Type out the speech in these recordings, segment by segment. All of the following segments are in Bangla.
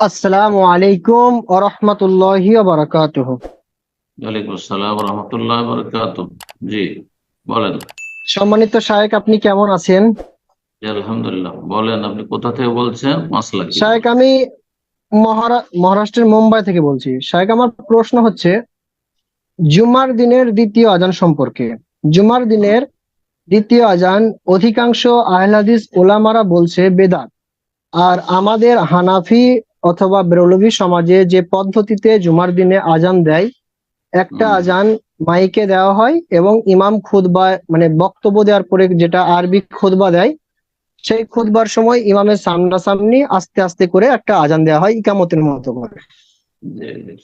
আসসালামু আলাইকুম ওয়া রাহমাতুল্লাহি ওয়া বারাকাতুহু। ওয়ালাইকুম আসসালাম রহমতুল্লাহ বরকাত। জি, বলেন। সম্মানিত শায়েখ, আপনি কেমন আছেন? জি, আলহামদুলিল্লাহ। বলেন, আপনি কোথা থেকে বলছেন? মাসলা কি শায়েখ, বলেন। আমি মহারাষ্ট্রের মুম্বাই থেকে বলছি। শায়েখ, আমার প্রশ্ন হচ্ছে জুমার দিনের দ্বিতীয় আজান সম্পর্কে। জুমার দিনের দ্বিতীয় আজান অধিকাংশ আহলে হাদিস ওলামারা বলছে বেদাত। আর আমাদের হানাফি অথবা বেরলভী সমাজে যে পদ্ধতিতে জুমার দিনে আজান দেয়, একটা হুম, আজান মাইকে দেওয়া হয় এবং ইমাম খুতবা মানে বক্তব্য দেওয়ার পরে যেটা আরবি খুতবা দেয়, সেই খুতবার সময় ইমামের সামনাসামনি আস্তে আস্তে করে একটা আজান দেওয়া হয় ইকামতের মতো করে। জি, জি।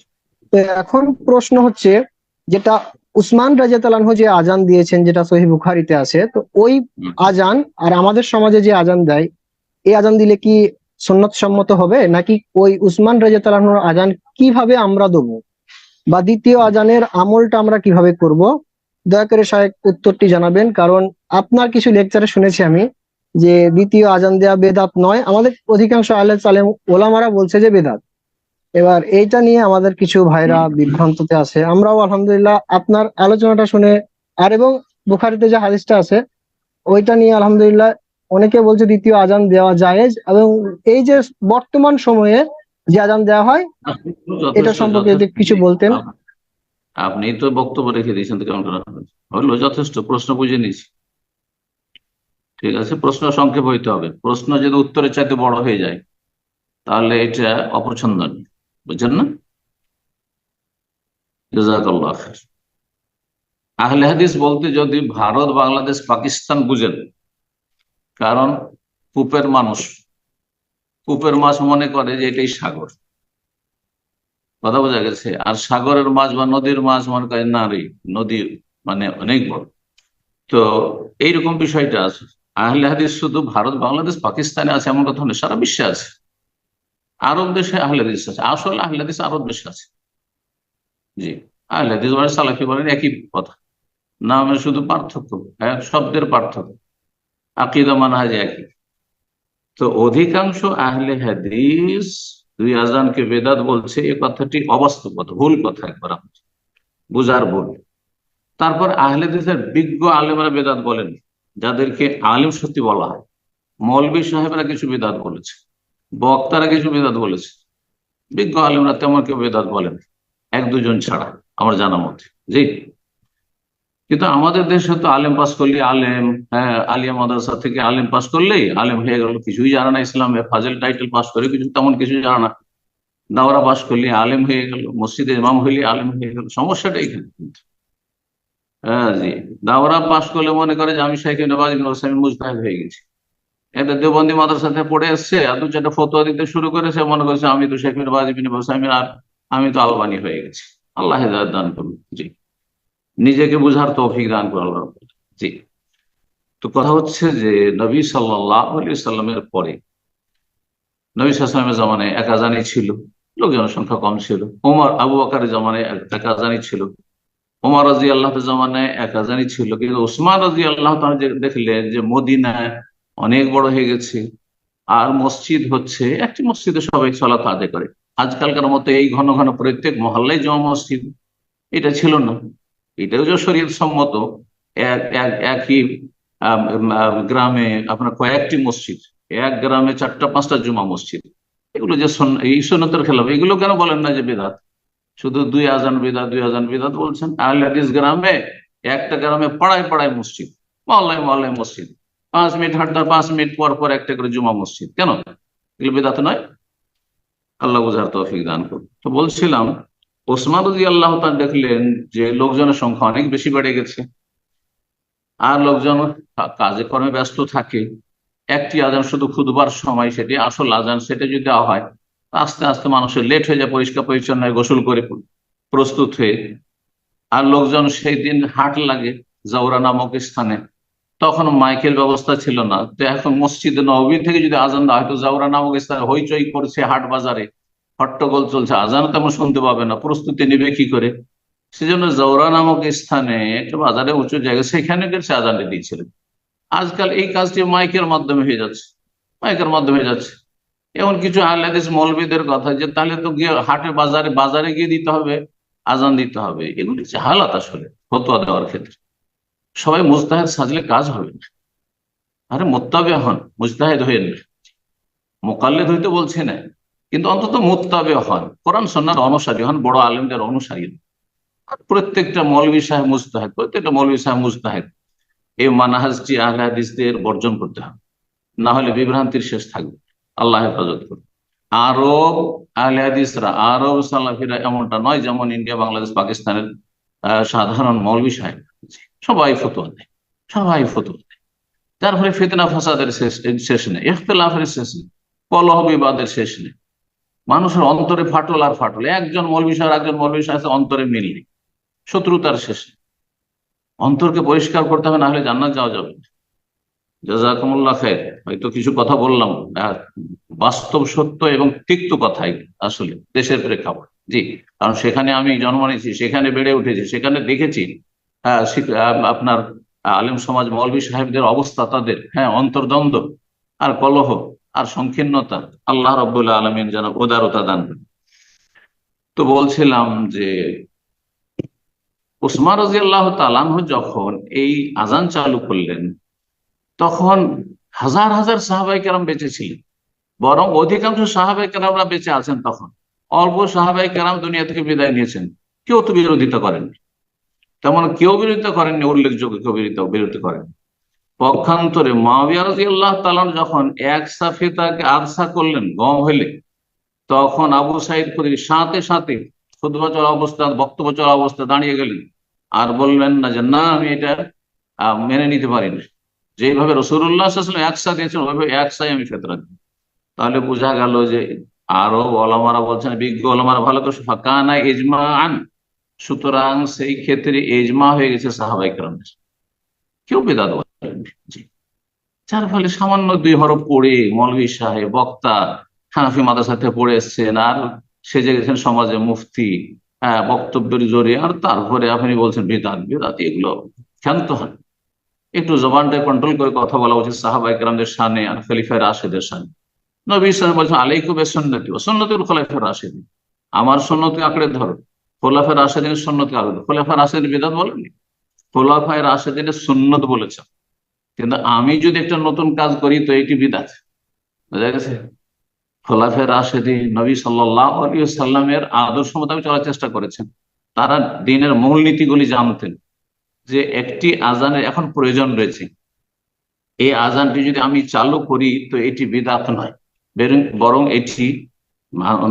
তো এখন প্রশ্ন হচ্ছে, যেটা উসমান রাদিয়াল্লাহু আনহু যে আজান দিয়েছেন, যেটা সহিহ বুখারীতে আছে, তো ওই হুম, আজান আর আমাদের সমাজে যে আজান দেয়, এই আজান দিলে কি সুন্নত সম্মত হবে, নাকি ওই উসমান রাদিয়াল্লাহু আনহুর আজান কিভাবে আমরা দেবো, বা দ্বিতীয় আজানের আমলটা আমরা কিভাবে করব? দয়া করে শায়েখ উত্তরটি জানাবেন, কারণ আপনার কিছু লেকচারে শুনেছি আমি যে দ্বিতীয় আজান দেওয়া বেদাত নয়, আমাদের অধিকাংশ আলেম সালেম ওলামারা বলছে যে বেদাত। এবার এইটা নিয়ে আমাদের কিছু ভাইরা হুম, বিভ্রান্ততে আছে। আমরাও আলহামদুলিল্লাহ আপনার আলোচনাটা শুনে, আর এবং বুখারীতে যে হাদিসটা আছে ওইটা নিয়ে আলহামদুলিল্লাহ অনেকে বলছে দ্বিতীয় আজান দেওয়া জায়েজ, এবং এই যে বর্তমান সময়ে যে আজান দেওয়া হয় আপনি তো এটা যথেষ্ট সম্পর্কে যদি যথেষ্ট কিছু জি। বলতেন। আপনি তো বক্তব্য রেখে দিয়েছেন, তো কেমন করা হবে? হলো যথেষ্ট, প্রশ্ন বুঝে নিয়েছি। ঠিক আছে, প্রশ্ন সংক্ষেপ হইতে হবে। প্রশ্ন যদি উত্তরের চাইতে বড় হয়ে যায় তাহলে এটা অপছন্দনীয়। বুঝছেন না? জাযাকাল্লাহ খাইর। আহলে হাদিস বলতে যদি ভারত, বাংলাদেশ, পাকিস্তান বুঝেন, কারণ কূপের মানুষ, কূপের মাছ মনে করে যে এটাই সাগর। কথা বোঝা গেছে? আর সাগরের মাছ বা নদীর মাছ মনে করে না রে, নদীর মানে অনেক বড়। তো এইরকম বিষয়টা আছে। আহলে হাদিস শুধু ভারত, বাংলাদেশ, পাকিস্তানে আছে এমন কথা নয়, সারা বিশ্বে আছে। আরব দেশে আহলে হাদিস আছে, আসলে আহলে হাদিস আরব দেশে আছে। জি। আহলে হাদিস বলেন, সালাফি বলেন, একই কথা। নামে শুধু পার্থক্য, হ্যাঁ, শব্দের পার্থক্য, আকীদা মানহাজ একই। তো অধিকাংশ আহলে হাদিস দুই আজানকে বেদাত বলছে, এ কথাটি অবাস্তব কথা, ভুল কথা, একবার বুঝার ভুল। তারপর আহলে হাদিসের বিজ্ঞ আলেমরা বেদাত বলেন, যাদেরকে আলেম সত্যি বলা হয়। মৌলবী সাহেবরা কিছু বেদাত বলেছে, বক্তারা কিছু বেদাত বলেছে, বিজ্ঞ আলেমরা তেমন কেউ বেদাত বলেন, এক দুজন ছাড়া আমার জানা মতে। জি। কিন্তু আমাদের দেশে তো আলেম পাস করলে আলেম, হ্যাঁ, আলিয়া মাদ্রাসা থেকে আলেম পাস করলেই আলেম হয়ে গেল, কিছুই জানা না ইসলামে, ফাজিল টাইটেল পাস করে কিছু তেমন কিছু জানা না। দাওরা পাস করলে আলেম হয়ে গেল, মসজিদে ইমাম হইলে আলেম হয়ে গেল। সমস্যাটা এখানে কিন্তু। হ্যাঁ, জি। দাওরা পাস করলে মনে করে যে আমি শাইখ ইবনে বাজ ইবনে উসাইমিন মুজতাহিদ হয়ে গেছি। এটা দেওবন্দি মাদ্রাসাতে পড়ে এসছে, আর দু চারটা ফতোয়া দিতে শুরু করেছে, মনে করছে আমি তো শাইখ ইবনে বাজ ইবনে উসাইমিন, আর আমি তো আলবানি হয়ে গেছি। আল্লাহ হেদায়েত দান করুন। জি। নিজেকে বুঝার তৌফিক দান করুন আল্লাহ রাব্বুল আলামিন। জি। তো কথা হচ্ছে যে নবী সাল্লাল্লাহু আলাইহি সাল্লামের পরে, নবী সাল্লাল্লাহু আলাইহি সাল্লামের জামানায় এক আযানই ছিল, লোকজনের সংখ্যা কম ছিল। ওমর, আবু বকরের জামানায় এক আযানই ছিল। ওমর রাদিয়াল্লাহু তাআলার জামানায় এক আযানই ছিল। কিন্তু ওসমান রাদিয়াল্লাহু তাআলা দেখলেন যে মদিনায় অনেক বড় হয়ে গেছে, আর মসজিদ হচ্ছে একটি মসজিদে সবাই সালাত আদায় করে। আজকালকার মতো এই ঘন ঘন প্রত্যেক মহল্লায় জমা মসজিদ এটা ছিল না। এটাও যে শরীয়ত সম্মত, একই গ্রামে আপনার কয়েকটি মসজিদ, এক গ্রামে চারটা পাঁচটা জুমা মসজিদ, এগুলো যে এই সুন্নতের খেলাফ, এগুলো কেন বলেন না যে বেদাত? শুধু দুই আজান বেদাত, দুই আজান বেদাত বলছেন। আহলে হাদিস গ্রামে, একটা গ্রামে পাড়ায় পাড়ায় মসজিদ, মহল্লায় মহল্লায় মসজিদ, 5 মিনিট হাঁটতে 5 মিনিট পর পর একটা করে জুমা মসজিদ, কেন এগুলো বেদাত নয়? আল্লাহ বুঝার তৌফিক দান করুন। তো বলছিলাম, ওসমান রাদিয়াল্লাহু তাআলা দেখলেন যে লোকজনের সংখ্যা অনেক বেশি বেড়ে গেছে, আর লোকজন কাজে কর্মে ব্যস্ত থাকে। একটি আজান শুধু খুদবার সময়, সেটি আসল আজান, সেটা যদি দেওয়া হয়, আস্তে আস্তে মানুষের লেট হয়ে যায় পরিষ্কার পরিচ্ছন্ন হয়ে, গোসল করে প্রস্তুত হয়ে। আর লোকজন সেই দিন হাট লাগে জাউরা নামক স্থানে, তখন মাইকের ব্যবস্থা ছিল না। তো এখন মসজিদে নববী থেকে যদি আজান দেওয়া হয়, তো জাউরা নামক স্থানে হইচই করছে, হাট বাজারে হট্টগোল চলছে, আজান তেমন শুনতে পাবে না, প্রস্তুতি নেবে কি করে? সেজন্য জাউরা নামক স্থানে একটা বাজারে উঁচু জায়গা, সেখানে গেছে আজানটা দিয়েছিলেন। আজকাল এই কাজটি মাইকের মাধ্যমে হয়ে যাচ্ছে, মাইকের মাধ্যমে যাচ্ছে। এমন কিছু আহলে হাদিস মৌলবীদের কথা যে তাহলে তো গিয়ে হাটে বাজারে বাজারে গিয়ে দিতে হবে, আজান দিতে হবে। এগুলি জাহালাত আসলে ফতোয়া দেওয়ার ক্ষেত্রে। সবাই মুজতাহিদ সাজলে কাজ হবে না। আরে মোত্তাবে হন, মুজতাহিদ হইেন না, মোকাল্লেদ হইতে বলছি না, কিন্তু অন্তত মুত্তাবে হন, কোরআন সুন্নাহর অনুসারী হন, বড় আলেমদের অনুসারী হন। আর প্রত্যেকটা মৌলভী সাহেব মুজতাহিদ, প্রত্যেকটা মৌলভী সাহেব মুজতাহিদ, এই মানহাজটি আহলে হাদিসদের বর্জন করতে হবে, না হলে বিভ্রান্তির শেষ থাকবে। আল্লাহ হেফাজত করুন। আরব আহলে হাদিসরা, আরব সালাফিরা এমনটা নয় যেমন ইন্ডিয়া, বাংলাদেশ, পাকিস্তানের সাধারণ মৌলভী সাহেব সবাই ফতোয়া দেয়, সবাই ফতোয়া দেয়। যার ফলে ফিতনা ফাসাদের শেষ নেই, ইখতিলাফের শেষ নেই, কলহ বিবাদের শেষ নেই। মানুষের অন্তরে ফাটল আর ফাটল, একজন মৌলভী সাহেব একজন মৌলভী সাহেব অন্তরে মিল নেই, শত্রুতার শেষ নেই। অন্তরকে পরিষ্কার করতে হবে, না হলে জান্নাত যাওয়া যাবে না। জাযাকুমুল্লাহ খায়র। হয়তো কিছু কথা বললাম, বাস্তব সত্য এবং তিক্ত কথাই আসলে দেশের প্রেক্ষাপট। জি, কারণ সেখানে আমি জন্ম নিয়েছি, সেখানে বেড়ে উঠেছি, সেখানে দেখেছি আপনার আলেম সমাজ মৌলভী সাহেবদের অবস্থা, তাদের অন্তর্দ্বন্দ্ব আর কলহ আর সংকীর্ণতা। আল্লাহ রাব্বুল আলামিন যেন উদারতা দান করেন। তো বলছিলাম যে উসমান রাদিয়াল্লাহু তাআলা আনহু যখন এই আজান চালু করলেন, তখন হাজার হাজার সাহাবায়ে কেরাম বেঁচে ছিলেন, বরং অধিকাংশ সাহাবায়ে কেরামরা বেঁচে আছেন তখন। অল্প সাহাবায়ে কেরাম দুনিয়া থেকে বিদায় নিয়েছেন, কেউ তো বিরোধিতা করেননি, তেমন কেউ বিরোধিতা করেননি, উল্লেখযোগ্য কেউ বিরোধিতা করেন। পক্ষান্তরে মুআবিয়া রাদিয়াল্লাহু তাআলা যখন এক সাফে তাকে আরসা করলেন গম হইলে, তখন আবু সাঈদ খুদরি সাথে সাথে খুতবা চলা অবস্থা, বক্তব্য চলা অবস্থা দাঁড়িয়ে গেলেন, আর বললেন না যে না আমি এটা মেনে নিতে পারি না, যেভাবে রাসূলুল্লাহ সাল্লাল্লাহু আলাইহি ওয়াসাল্লাম একসা দিয়েছেন ওইভাবে একসাই আমি ফেতরা দিই। তাহলে বোঝা গেল যে আরো ওলামারা বলছেন, বিজ্ঞ ওলামারা ভালো করে ফাকানা ইজমাআন, সুতরাং সেই ক্ষেত্রে ইজমা হয়ে গেছে সাহাবায়ে কেরামদের, কেউ বিদআত করেননি। জি, যার ফলে সামান্য দুই হরফ পড়ে মৌলভী সাহেব বক্তা হানাফি মাদ্রাসাতে পড়ে এসছেন, আর সেজে গেছেন সমাজে মুফতি, বক্তব্যের জোরে, আর তারপরে আপনি বলছেন বিদআত বিদআত। এগুলো ক্ষান্ত হন, একটু জবানটা কন্ট্রোল করে কথা বলা উচিত সাহাবায়ে কেরামদের শানে আর খলিফায়ে রাশেদের শানে। নবী সাল্লাল্লাহু আলাইহি ওয়াসাল্লাম বলেছেন আলাইকুম বিসুন্নতি ওয়া সুন্নাতুল খুলাফায়ে রাশিদিন, আমার সুন্নতকে আঁকড়ে ধরো, খোলাফায়ে রাশিদিনের সুন্নতকে আঁকড়ে ধরো। খোলাফায়ে রাশিদিন বিদআত বলেননি, খোলাফায়ে রাশিদিনের সুন্নত বলেছেন। কিন্তু আমি যদি একটা নতুন কাজ করি তো এটি বিদআত, বুঝা গেছে? খোলাফায়ে রাশিদিন নবী সাল্লাল্লাহু আলাইহি ওয়াসাল্লামের আদর্শ মোতাবেক চলার চেষ্টা করেছেন। তারা দ্বীনের মূলনীতিগুলি জানতেন, যে একটি আজানের এখন প্রয়োজন রয়েছে, এই আজানটি যদি আমি চালু করি তো এটি বিদআত নয়, বরং এটি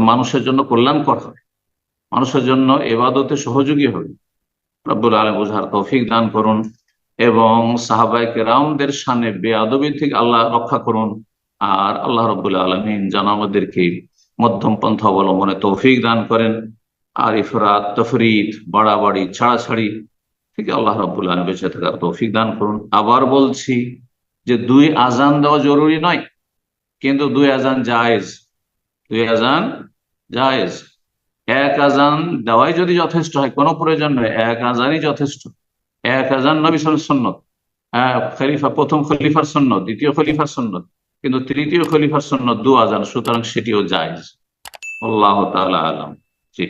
মানুষের জন্য কল্যাণকর হবে, মানুষের জন্য ইবাদতে সহযোগী হবে। রব্বুল আলামিন বুঝার তৌফিক দান করুন এবং সাহাবায়ে কেরামদের শানে বেয়াদবি থেকে আল্লাহ রক্ষা করুন। আর আল্লাহ রব্বুল আলামিন যেন আমাদেরকে মধ্যম পন্থা অবলম্বনে তৌফিক দান করেন, আর ইফরাত তাফরীত বাড়াবাড়ি ছাড়াছাড়ি থেকে আল্লাহ রাব্বুল আলামিন বেঁচে থাকার তৌফিক দান করুন। আবার বলছি যে দুই আজান দেওয়া জরুরি নয়, কিন্তু দুই আজান জায়েজ, দুই আজান জায়েজ। এক আজান দেওয়াই যদি যথেষ্ট হয়, কোনো প্রয়োজন নয়, এক আজানই যথেষ্ট। এক আজান নবী সাল্লাল্লাহু আলাইহি ওয়াসাল্লাম খলিফা, প্রথম খলিফার সুন্নত, দ্বিতীয় খলিফার সুন্নত, কিন্তু তৃতীয় খলিফার সুন্নত দু আজান, সুতরাং সেটিও জায়েজ। আল্লাহ তাআলা আলাম। জি।